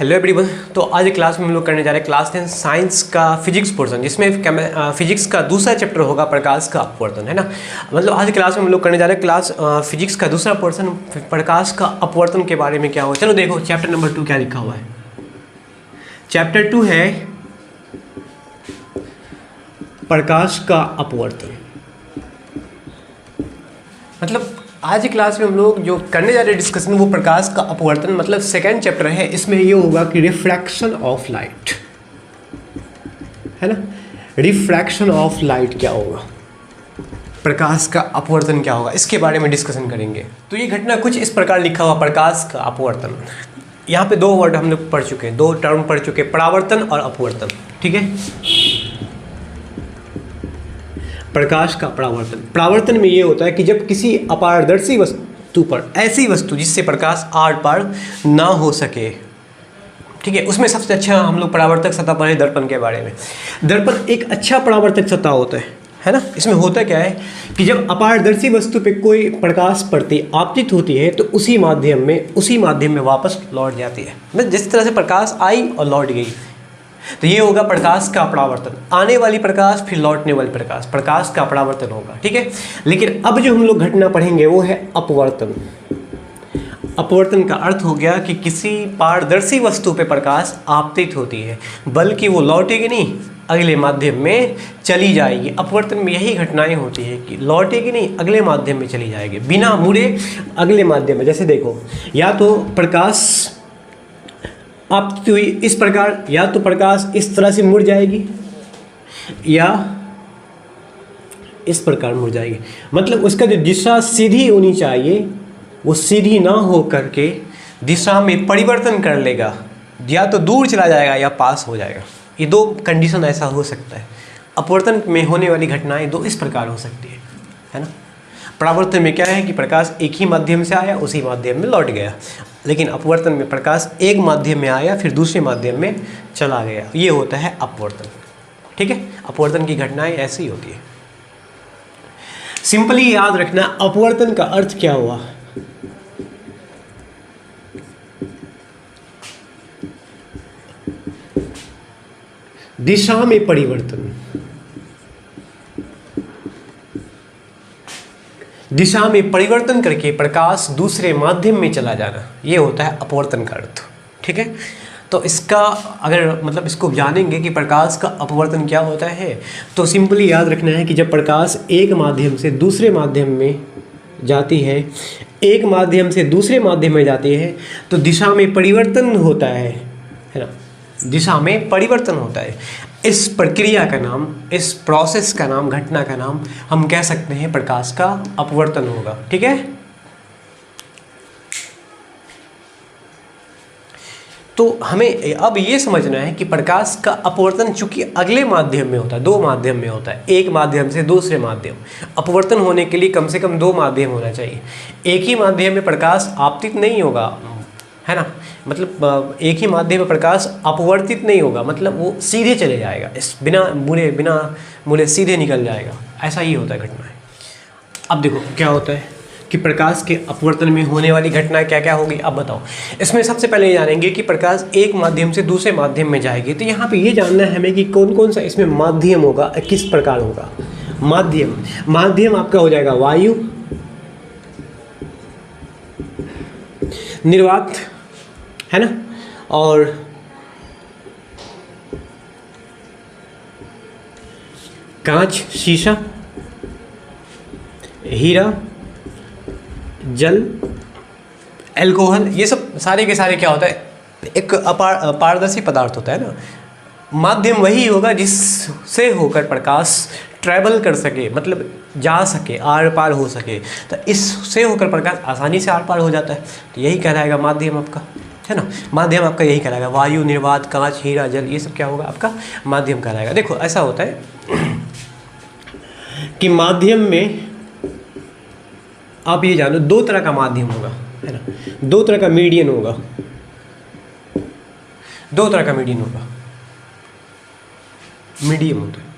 Hello everyone. तो आज class में हम लोग करने जा रहे हैं क्लास 10 साइंस का फिजिक्स पोर्शन, जिसमें फिजिक्स का दूसरा चैप्टर होगा प्रकाश का अपवर्तन, है ना। मतलब आज क्लास में हम लोग करने जा रहे हैं क्लास फिजिक्स का दूसरा पोर्शन प्रकाश का अपवर्तन के बारे में क्या होगा। चलो देखो चैप्टर नंबर 2 क्या लिखा हुआ है। चैप्टर 2 है प्रकाश का अपवर्तन। मतलब आज की क्लास में हम लोग जो करने जा रहे हैं डिस्कशन वो प्रकाश का अपवर्तन मतलब सेकंड चैप्टर है। इसमें ये होगा कि रिफ्रैक्शन ऑफ लाइट, है ना। रिफ्रैक्शन ऑफ लाइट क्या होगा, प्रकाश का अपवर्तन क्या होगा, इसके बारे में डिस्कशन करेंगे। तो ये घटना कुछ इस प्रकार लिखा हुआ प्रकाश का अपवर्तन। यहाँ पे दो वर्ड हम लोग पढ़ चुके हैं, दो टर्म पढ़ चुके हैं, परावर्तन और अपवर्तन, ठीक है। प्रकाश का परावर्तन, परावर्तन में ये होता है कि जब किसी अपारदर्शी वस्तु पर, ऐसी वस्तु जिससे प्रकाश आर पार ना हो सके, ठीक है, उसमें सबसे अच्छा हम लोग परावर्तक सतह पढ़े दर्पण के बारे में। दर्पण एक अच्छा परावर्तक सतह होता है ना। इसमें होता क्या है कि जब अपारदर्शी वस्तु पे कोई प्रकाश पड़ती आपतित होती है तो उसी माध्यम में वापस लौट जाती है। मतलब जिस तरह से प्रकाश आई और लौट गई, तो ये होगा प्रकाश का परावर्तन। आने वाली प्रकाश फिर लौटने वाली प्रकाश, प्रकाश का परावर्तन होगा, ठीक है। लेकिन अब जो हम लोग घटना पढ़ेंगे वो है अपवर्तन। अपवर्तन का अर्थ हो गया कि किसी पारदर्शी वस्तु पे प्रकाश आपतित होती है, बल्कि वो लौटेगी नहीं, अगले माध्यम में चली जाएगी। अपवर्तन में यही घटनाएं होती है कि लौटेगी नहीं, अगले माध्यम में चली जाएगी, बिना मुड़े अगले माध्यम में। जैसे देखो, या तो प्रकाश आपतित हुई इस प्रकार, या तो प्रकाश इस तरह से मुड़ जाएगी या इस प्रकार मुड़ जाएगी। मतलब उसका जो दिशा सीधी होनी चाहिए वो सीधी ना हो करके दिशा में परिवर्तन कर लेगा, या तो दूर चला जाएगा या पास हो जाएगा। ये दो कंडीशन ऐसा हो सकता है। अपवर्तन में होने वाली घटनाएं दो इस प्रकार हो सकती है ना। परावर्तन में क्या है कि प्रकाश एक ही माध्यम से आया, उसी माध्यम में लौट गया। लेकिन अपवर्तन में प्रकाश एक माध्यम में आया फिर दूसरे माध्यम में चला गया, ये होता है अपवर्तन, ठीक है। अपवर्तन की घटनाएं ऐसी होती है। सिंपली याद रखना अपवर्तन का अर्थ क्या हुआ। दिशा में परिवर्तन, दिशा में परिवर्तन करके प्रकाश दूसरे माध्यम में चला जाना, ये होता है अपवर्तन का अर्थ, ठीक है। तो इसका अगर मतलब इसको जानेंगे कि प्रकाश का अपवर्तन क्या होता है, तो सिंपली याद रखना है कि जब प्रकाश एक माध्यम से दूसरे माध्यम में जाती है, एक माध्यम से दूसरे माध्यम में जाती है, तो दिशा में परिवर्तन होता है ना। दिशा में परिवर्तन होता है। इस प्रक्रिया का नाम, इस प्रोसेस का नाम, घटना का नाम हम कह सकते हैं प्रकाश का अपवर्तन होगा, ठीक है। तो हमें अब ये समझना है कि प्रकाश का अपवर्तन चूंकि अगले माध्यम में होता है, दो माध्यम में होता है, एक माध्यम से दूसरे माध्यम। अपवर्तन होने के लिए कम से कम दो माध्यम होना चाहिए। एक ही माध्यम में प्रकाश आपतित नहीं होगा, है ना। मतलब एक ही माध्यम में प्रकाश अपवर्तित नहीं होगा, मतलब वो सीधे चले जाएगा, इस बिना मुड़े सीधे निकल जाएगा। ऐसा ही होता है घटनाएं। अब देखो क्या होता है कि प्रकाश के अपवर्तन में होने वाली घटनाएं क्या क्या होगी, अब बताओ। इसमें सबसे पहले ये जानेंगे कि प्रकाश एक माध्यम से दूसरे माध्यम में जाएगी, तो यहाँ पे ये जानना है हमें कि कौन कौन सा इसमें माध्यम होगा, किस प्रकार होगा माध्यम आपका हो जाएगा वायु, निर्वात, है ना, और कांच, शीशा, हीरा, जल, एल्कोहल। ये सब सारे के सारे क्या होता है, एक पारदर्शी पदार्थ होता है ना। माध्यम वही होगा जिससे होकर प्रकाश ट्रैवल कर सके, मतलब जा सके, आर पार हो सके। तो इससे होकर प्रकाश आसानी से आर पार हो जाता है, तो यही कहलाएगा माध्यम आपका, है ना। माध्यम आपका यही कहलाएगा, वायु, निर्वात, कांच, हीरा, जल, ये सब क्या होगा आपका माध्यम कहलाएगा। देखो ऐसा होता है कि माध्यम में आप ये जानो दो तरह का माध्यम होगा, है ना। दो तरह का मीडियन होगा, दो तरह का मीडियन होगा, मीडियम होता है।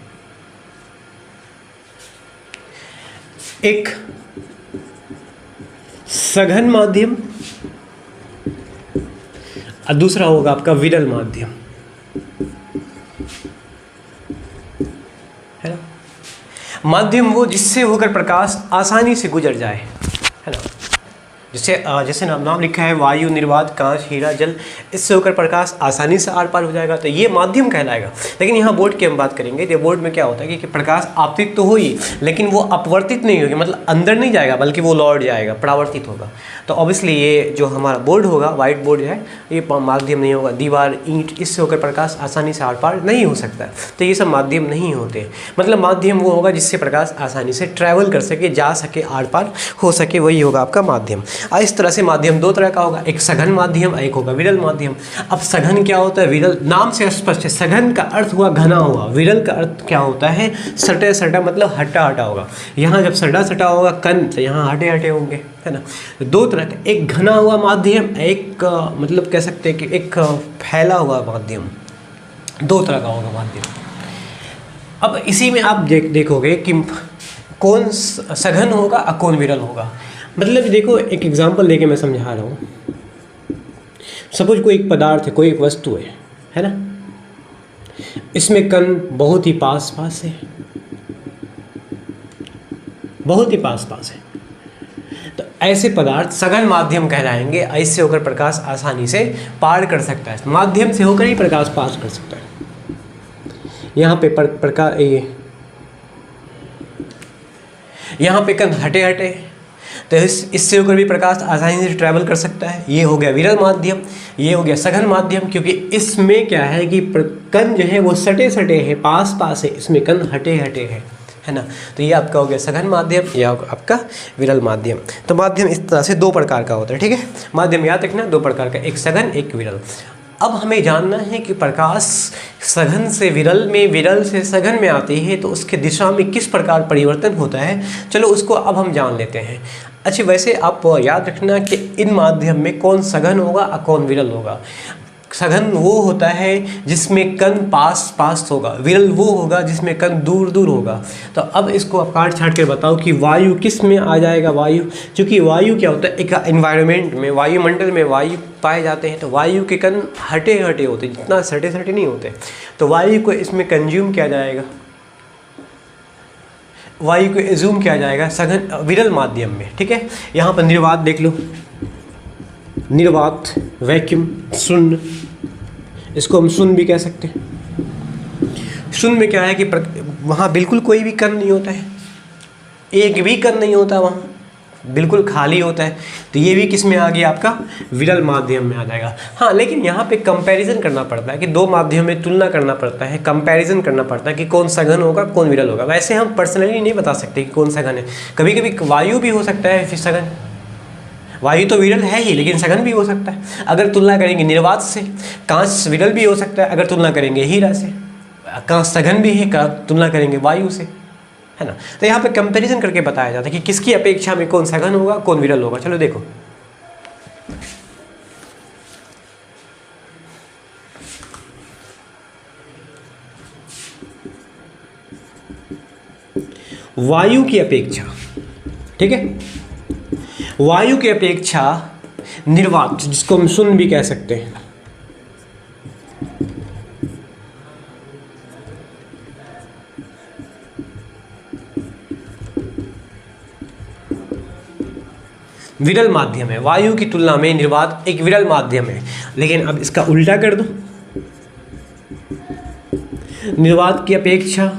एक सघन माध्यम, और दूसरा होगा आपका विरल माध्यम, है ना। माध्यम वो जिससे होकर प्रकाश आसानी से गुजर जाए, है ना। जैसे नाम लिखा है वायु, निर्वात, कांच, हीरा, जल, इससे होकर प्रकाश आसानी से आर पार हो जाएगा, तो ये माध्यम कहलाएगा। लेकिन यहाँ बोर्ड की हम बात करेंगे तो बोर्ड में क्या होता है कि प्रकाश आपतित तो हो ही, लेकिन वो अपवर्तित नहीं होगी, मतलब अंदर नहीं जाएगा बल्कि वो लौट जाएगा, परावर्तित होगा। तो ऑब्वियसली ये जो हमारा बोर्ड होगा, वाइट बोर्ड है, ये माध्यम नहीं होगा। दीवार, ईंट, इससे होकर प्रकाश आसानी से आर पार नहीं हो सकता, तो ये सब माध्यम नहीं होते। मतलब माध्यम वो होगा जिससे प्रकाश आसानी से ट्रैवल कर सके, जा सके, आर पार हो सके, वही होगा आपका माध्यम। इस तरह से माध्यम दो तरह का होगा, एक सघन माध्यम, एक होगा विरल माध्यम। अब सघन क्या होता है, विरल नाम से स्पष्ट है। सघन का अर्थ हुआ घना हुआ, विरल का अर्थ क्या होता है, सटा सटा, मतलब हटा हटा होगा। यहाँ जब सटा सटा होगा कण, तो यहाँ हटे हटे होंगे, है ना। दो तरह का, एक घना हुआ माध्यम, एक मतलब कह सकते हैं कि एक फैला हुआ माध्यम, दो तरह का होगा माध्यम। अब इसी में आप देखोगे कि कौन सघन होगा और कौन विरल होगा। मतलब देखो, एक एग्जांपल लेके मैं समझा रहा हूँ। सपोज कोई एक पदार्थ है, कोई एक वस्तु है ना, इसमें कण बहुत ही पास पास है, बहुत ही पास पास है, तो ऐसे पदार्थ सघन माध्यम कहलाएंगे। ऐसे होकर प्रकाश आसानी से पार कर सकता है, माध्यम से होकर ही प्रकाश पास कर सकता है। यहाँ पे प्रकाश यहाँ पे कण हटे हटे, तो इससे होकर भी प्रकाश आसानी से ट्रैवल कर सकता है। ये हो गया विरल माध्यम, ये हो गया सघन माध्यम, क्योंकि इसमें क्या है कि कण जो है वो सटे सटे है, पास पास है, इसमें कण हटे हटे है ना। तो ये आपका हो गया सघन माध्यम, यह आपका विरल माध्यम। तो माध्यम इस तरह से दो प्रकार का होता है, ठीक है। माध्यम याद रखना, दो प्रकार का, एक सघन एक विरल। अब हमें जानना है कि प्रकाश सघन से विरल में, विरल से सघन में आती है, तो उसके दिशा में किस प्रकार परिवर्तन होता है। चलो उसको अब हम जान लेते हैं। अच्छा, वैसे आप याद रखना कि इन माध्यम में कौन सघन होगा और कौन विरल होगा। सघन वो होता है जिसमें कण पास पास होगा, विरल वो होगा जिसमें कण दूर दूर होगा। तो अब इसको आप काट छाट कर बताओ कि वायु किस में आ जाएगा। वायु, क्योंकि वायु क्या होता है, एक एनवायरनमेंट में, वायुमंडल में वायु पाए जाते हैं, तो वायु के कण हटे हटे होते हैं, जितना सटे सटे नहीं होते। तो वायु को इसमें कंज्यूम किया जाएगा, वायु को एज्यूम किया जाएगा सघन विरल माध्यम में, ठीक है। यहाँ पर निर्वात देख लो, निर्वात, वैक्यूम, शून्य, इसको हम शून्य भी कह सकते हैं। शून्य में क्या है कि वहाँ बिल्कुल कोई भी कण नहीं होता है, एक भी कण नहीं होता, वहाँ बिल्कुल खाली होता है। तो ये भी किस में आ गया, आपका विरल माध्यम में आ जाएगा। हाँ, लेकिन यहाँ पे कंपैरिजन करना पड़ता है कि दो माध्यम में तुलना करना पड़ता है, कंपैरिजन करना पड़ता है कि कौन सघन होगा कौन विरल होगा। वैसे हम पर्सनली नहीं बता सकते कि कौन सघन है। कभी कभी वायु भी हो सकता है फिर सघन, वायु तो विरल है ही लेकिन सघन भी हो सकता है। अगर तुलना करेंगे निर्वात से, कांच विरल भी हो सकता है। अगर तुलना करेंगे हीरा से, कांच सघन भी है, तुलना करेंगे वायु से, है ना। तो यहाँ पे कंपैरिजन करके बताया जाता है कि किसकी अपेक्षा में कौन सघन होगा कौन विरल होगा। चलो देखो, वायु की अपेक्षा, ठीक है, वायु की अपेक्षा निर्वात, जिसको हम शून्य भी कह सकते हैं, विरल माध्यम है। वायु की तुलना में निर्वात एक विरल माध्यम है। लेकिन अब इसका उल्टा कर दो, निर्वात की अपेक्षा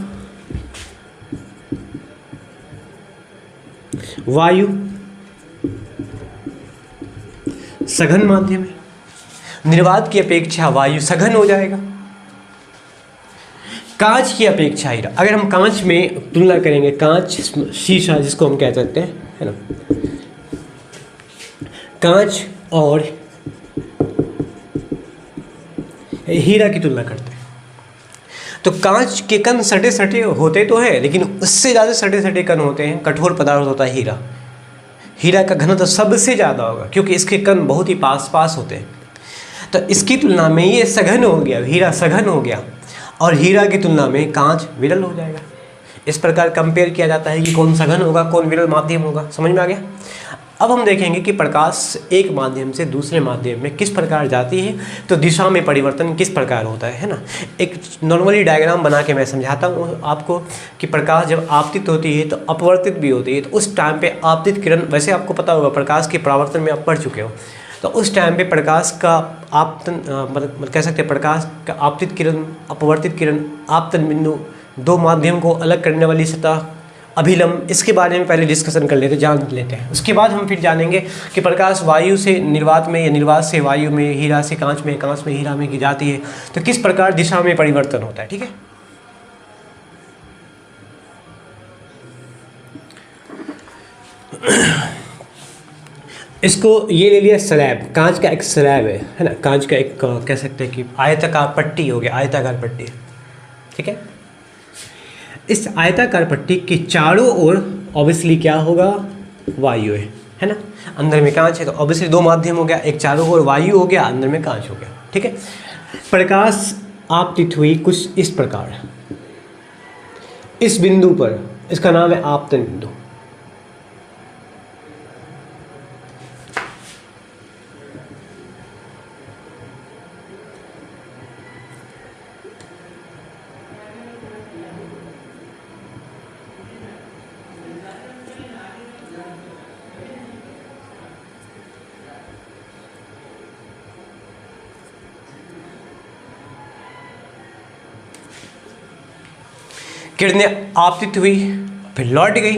वायु सघन माध्यम है। निर्वात की अपेक्षा वायु सघन हो जाएगा। कांच की अपेक्षा हीरा, अगर हम कांच में तुलना करेंगे, कांच शीशा जिसको हम कह सकते हैं, है ना, कांच और हीरा की तुलना करते हैं तो कांच के कण सटे सटे होते तो है, लेकिन उससे ज़्यादा सटे सटे कण होते हैं, कठोर पदार्थ होता है हीरा। हीरा का घनत्व तो सबसे ज़्यादा होगा क्योंकि इसके कण बहुत ही पास पास होते हैं। तो इसकी तुलना में ये सघन हो गया, हीरा सघन हो गया, और हीरा की तुलना में कांच विरल हो जाएगा। इस प्रकार कंपेयर किया जाता है कि कौन सघन होगा कौन विरल माध्यम होगा। समझ में आ गया। अब हम देखेंगे कि प्रकाश एक माध्यम से दूसरे माध्यम में किस प्रकार जाती है, तो दिशा में परिवर्तन किस प्रकार होता है ना। एक नॉर्मली डायग्राम बना के मैं समझाता हूँ आपको कि प्रकाश जब आपतित होती है तो अपवर्तित भी होती है। तो उस टाइम पे आपतित किरण, वैसे आपको पता होगा प्रकाश के परावर्तन में आप पढ़ चुके हो, तो उस टाइम पे प्रकाश का आपतन मतलब कह सकते हैं प्रकाश का आपतित किरण, अपवर्तित किरण, आपतन बिंदु, दो माध्यम को अलग करने वाली सतह, अभिलंब, इसके बारे में पहले डिस्कशन कर लेते, जान लेते हैं। उसके बाद हम फिर जानेंगे कि प्रकाश वायु से निर्वात में या निर्वात से वायु में, हीरा से कांच में, कांच में हीरा में की जाती है तो किस प्रकार दिशा में परिवर्तन होता है। ठीक है, इसको ये ले लिया स्लैब, कांच का एक स्लैब है ना, कांच का एक कह सकते हैं कि आयताकार पट्टी हो गया, आयताकार पट्टी। ठीक है, इस आयताकार पट्टी के चारों ओर ऑब्वियसली क्या होगा, वायु है ना। अंदर में कांच है तो ऑब्वियसली दो माध्यम हो गया, एक चारों ओर वायु हो गया, अंदर में कांच हो गया। ठीक है, प्रकाश आपतित हुई कुछ इस प्रकार, इस बिंदु पर, इसका नाम है आपतन बिंदु। किरणें आपतित हुई फिर लौट गई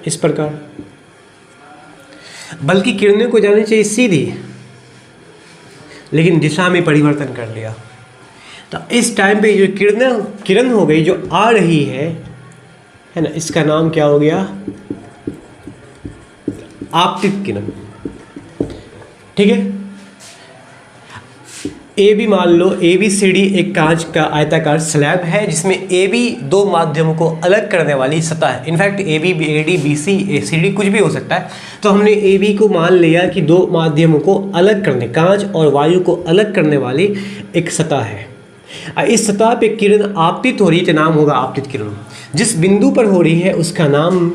इस प्रकार, बल्कि किरणें को जानी चाहिए सीधी, लेकिन दिशा में परिवर्तन कर लिया। तो इस टाइम पे जो किरण हो गई जो आ रही है ना, इसका नाम क्या हो गया, आपतित किरण। ठीक है, ए बी मान लो, ए बी सी डी एक कांच का आयताकार स्लैब है जिसमें ए बी दो माध्यमों को अलग करने वाली सतह है। In fact A B, A D, B C, A C D कुछ भी हो सकता है। तो हमने ए बी को मान लिया कि दो माध्यमों को अलग करने, कांच और वायु को अलग करने वाली एक सतह है। इस सतह पे किरण आपतित हो रही है तो नाम होगा आपतित किरण। जिस बिंदु पर हो रही है उसका नाम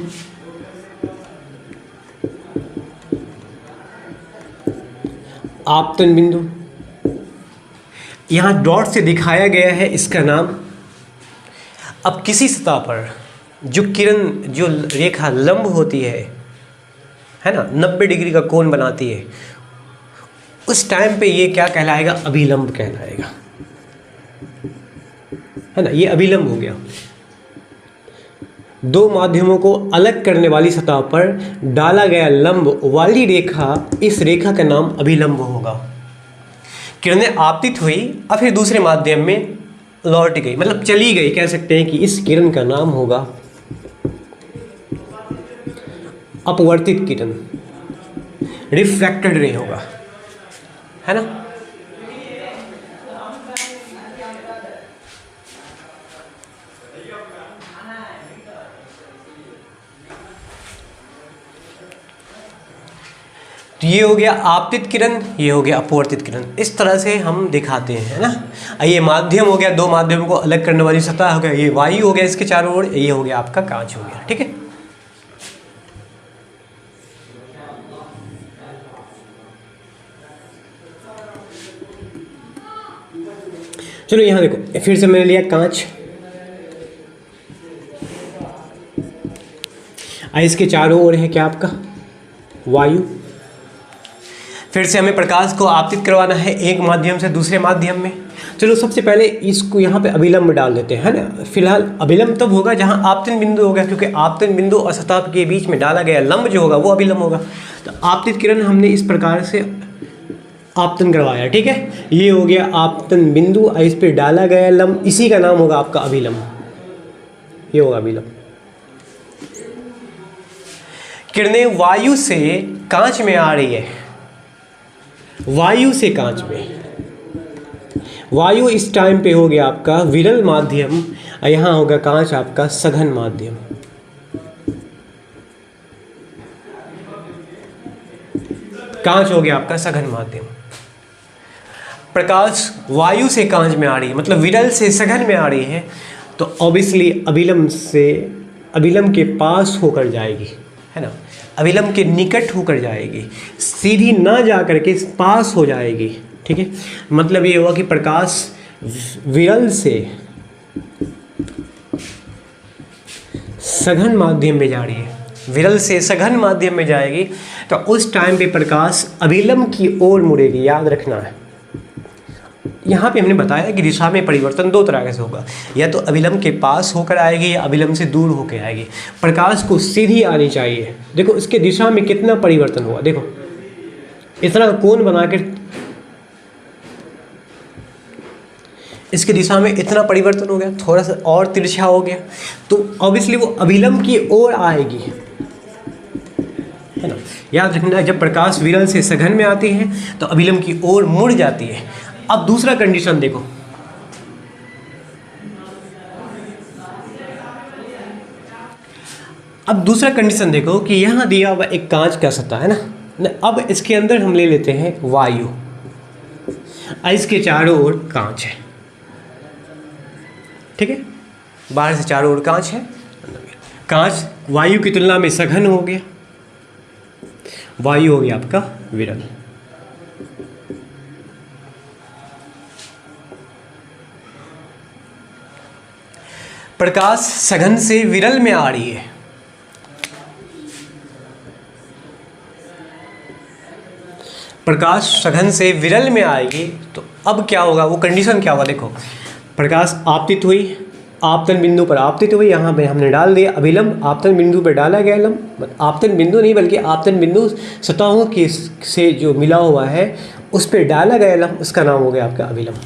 आपतन बिंदु, यहाँ डॉट से दिखाया गया है इसका नाम। अब किसी सतह पर जो किरण, जो रेखा लंब होती है ना, 90 डिग्री का कोण बनाती है, उस टाइम पे ये क्या कहलाएगा, अभिलंब कहलाएगा, है ना। ये अभिलंब हो गया। दो माध्यमों को अलग करने वाली सतह पर डाला गया लंब वाली रेखा, इस रेखा का नाम अभिलंब होगा। किरणें आपतित हुई और फिर दूसरे माध्यम में लौट गई, मतलब चली गई, कह सकते हैं कि इस किरण का नाम होगा अपवर्तित किरण, रिफ्रैक्टेड रे होगा, है ना। तो ये हो गया आपतित किरण, ये हो गया अपवर्तित किरण। इस तरह से हम दिखाते हैं, है ना। ये माध्यम हो गया, दो माध्यमों को अलग करने वाली सतह हो गया, ये वायु हो गया इसके चारों ओर, ये हो गया आपका कांच हो गया। ठीक है, चलो यहाँ देखो, फिर से मैंने लिया कांच, इसके चारों ओर है क्या आपका वायु। फिर से हमें प्रकाश को आपतित करवाना है एक माध्यम से दूसरे माध्यम में। चलो सबसे पहले इसको यहाँ पे अभिलंब डाल देते हैं, है ना। फिलहाल अभिलंब तब होगा जहाँ आपतन बिंदु होगा, क्योंकि आपतन बिंदु और सतह के बीच में डाला गया लंब जो होगा वो अभिलंब होगा। तो आपतित किरण हमने इस प्रकार से आपतन करवाया। ठीक है, ये हो गया आपतन बिंदु और इस पर डाला गया लंब, इसी का नाम होगा आपका अभिलंब, ये होगा अभिलंब। किरणें वायु से कांच में आ रही है, वायु से कांच में, वायु इस टाइम पे हो गया आपका विरल माध्यम और यहाँ होगा कांच आपका सघन माध्यम। कांच हो गया आपका सघन माध्यम। प्रकाश वायु से कांच में आ रही है, मतलब विरल से सघन में आ रही है, तो ऑब्वियसली अभिलंब से, अभिलंब के पास होकर जाएगी, है ना, अभिलंब के निकट होकर जाएगी, सीधी ना जा करके पास हो जाएगी। ठीक है, मतलब ये हुआ कि प्रकाश विरल से सघन माध्यम में जा रही है, विरल से सघन माध्यम में जाएगी, तो उस टाइम पे प्रकाश अभिलंब की ओर मुड़ेगी। याद रखना है, यहाँ पे हमने बताया कि दिशा में परिवर्तन दो तरह से होगा, या तो अभिलंब के पास होकर आएगी या अभिलंब से दूर होकर आएगी। प्रकाश को सीधी आनी चाहिए। देखो इसके दिशा में कितना परिवर्तन हुआ, देखो इतना कोण बना के इसकी दिशा में इतना परिवर्तन हो गया, थोड़ा सा और तिरछा हो गया, तो ऑब्वियसली वो अभिलंब की ओर आएगी, है ना। याद रखना, जब प्रकाश विरल से सघन में आती है तो अभिलंब की ओर मुड़ जाती है। अब दूसरा कंडीशन देखो, अब दूसरा कंडीशन देखो कि यहाँ दिया हुआ एक कांच का सतह है ना, अब इसके अंदर हम ले लेते हैं वायु, इसके चारों ओर कांच है। ठीक है, बाहर से चारों ओर कांच है, कांच वायु की तुलना में सघन हो गया, वायु हो गया आपका विरल। प्रकाश सघन से विरल में आ रही है, प्रकाश सघन से विरल में आएगी, तो अब क्या होगा, वो कंडीशन क्या होगा, देखो प्रकाश आपतित हुई, आपतन बिंदु पर आपतित हुई, यहाँ पे हमने डाल दिया अभिलंब, आपतन बिंदु पर डाला गया लंब, आपतन बिंदु नहीं बल्कि आपतन बिंदु सतहों के से जो मिला हुआ है उस पर डाला गया लंब, उसका नाम हो गया आपका अभिलंब।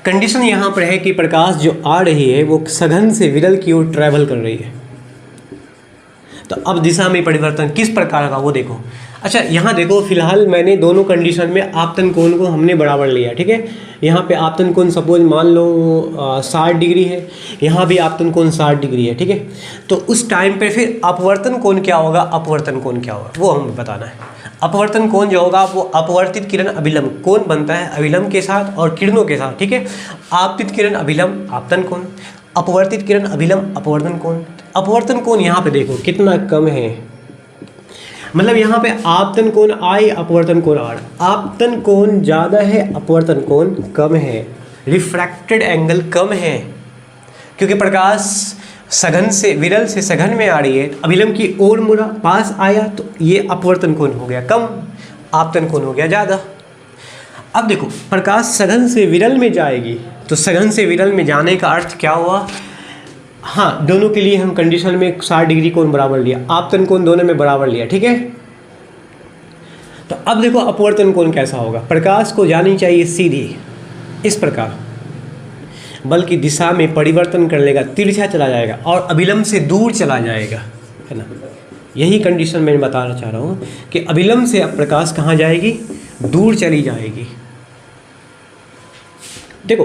कंडीशन यहाँ पर है कि प्रकाश जो आ रही है वो सघन से विरल की ओर ट्रैवल कर रही है, तो अब दिशा में परिवर्तन किस प्रकार का वो देखो। अच्छा यहाँ देखो, फिलहाल मैंने दोनों कंडीशन में आपतन कोण को हमने बराबर लिया। ठीक है, यहाँ पे आपतन कोण सपोज मान लो 60 डिग्री है, यहाँ भी आपतन कोण 60 डिग्री है। ठीक है, तो उस टाइम पे फिर अपवर्तन कोण क्या होगा, अपवर्तन कोण क्या होगा वो हमें बताना है। अपवर्तन कोण जो होगा वो अपवर्तित किरण अभिलंब कोण बनता है अभिलंब के साथ और किरणों के साथ। ठीक है, आपतित किरण अभिलंब आपतन कोण, अपवर्तित किरण अभिलंब अपवर्तन कोण। अपवर्तन कोण यहाँ पे देखो कितना कम है, मतलब यहाँ पे आपतन कोण आई, अपवर्तन कोण आर, आपतन कोण ज़्यादा है, अपवर्तन कोण कम है, रिफ्रैक्टेड एंगल कम है, क्योंकि प्रकाश सघन से विरल से सघन में आ रही है, अभिलंब की ओर मुड़ा, पास आया, तो ये अपवर्तन कोण हो गया कम, आपतन कोण हो गया ज़्यादा। अब देखो प्रकाश सघन से विरल में जाएगी, तो सघन से विरल में जाने का अर्थ क्या हुआ, हाँ दोनों के लिए हम कंडीशन में 60 डिग्री कोण बराबर लिया, आपतन कोण दोनों में बराबर लिया। ठीक है, तो अब देखो अपवर्तन कोण कैसा होगा, प्रकाश को जानी चाहिए सीधी इस प्रकार, बल्कि दिशा में परिवर्तन कर लेगा, तिरछा चला जाएगा और अभिलंब से दूर चला जाएगा, है ना। यही कंडीशन मैं बताना चाह रहा हूँ कि अभिलंब से अब प्रकाश कहाँ जाएगी, दूर चली जाएगी। देखो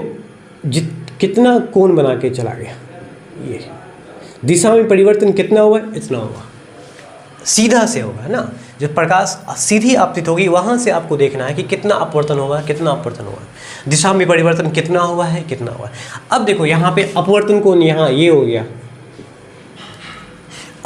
कितना कोण बना के चला गया, ये दिशा में परिवर्तन कितना हुआ, इतना हुआ, सीधा से होगा ना। जब प्रकाश सीधी आपतित होगी वहाँ से आपको देखना है कि कितना अपवर्तन होगा, कितना अपवर्तन होगा, दिशा में परिवर्तन कितना हुआ है, कितना हुआ है। अब देखो यहाँ पे अपवर्तन कोण यहाँ ये हो गया,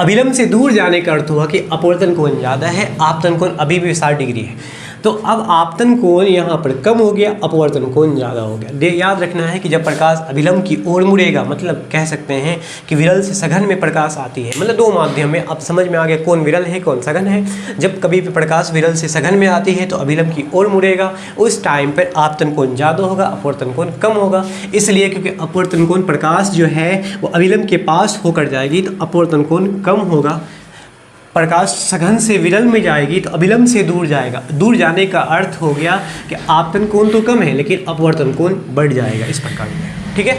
अभिलंब से दूर जाने का अर्थ हुआ कि अपवर्तन कोण ज़्यादा है, आपतन कोण अभी भी 60 डिग्री है, तो अब आपतन कोण यहाँ पर कम हो गया, अपवर्तन कोण ज़्यादा हो गया। याद रखना है कि जब प्रकाश अभिलंब की ओर मुड़ेगा, मतलब कह सकते हैं कि विरल से सघन में प्रकाश आती है, मतलब दो माध्यम में, अब समझ में आ गया कौन विरल है कौन सघन है। जब कभी भी प्रकाश विरल से सघन में आती है तो अभिलंब की ओर मुड़ेगा, उस टाइम पर आपतन कोण ज़्यादा होगा, अपवर्तन कोण कम होगा, इसलिए क्योंकि अपवर्तन कोण प्रकाश जो है वो अभिलंब के पास होकर जाएगी तो अपवर्तन कोण कम होगा। प्रकाश सघन से विरल में जाएगी तो अभिलंब से दूर जाएगा, दूर जाने का अर्थ हो गया कि आपतन कोण तो कम है लेकिन अपवर्तन कोण बढ़ जाएगा, इस प्रकार में। ठीक है।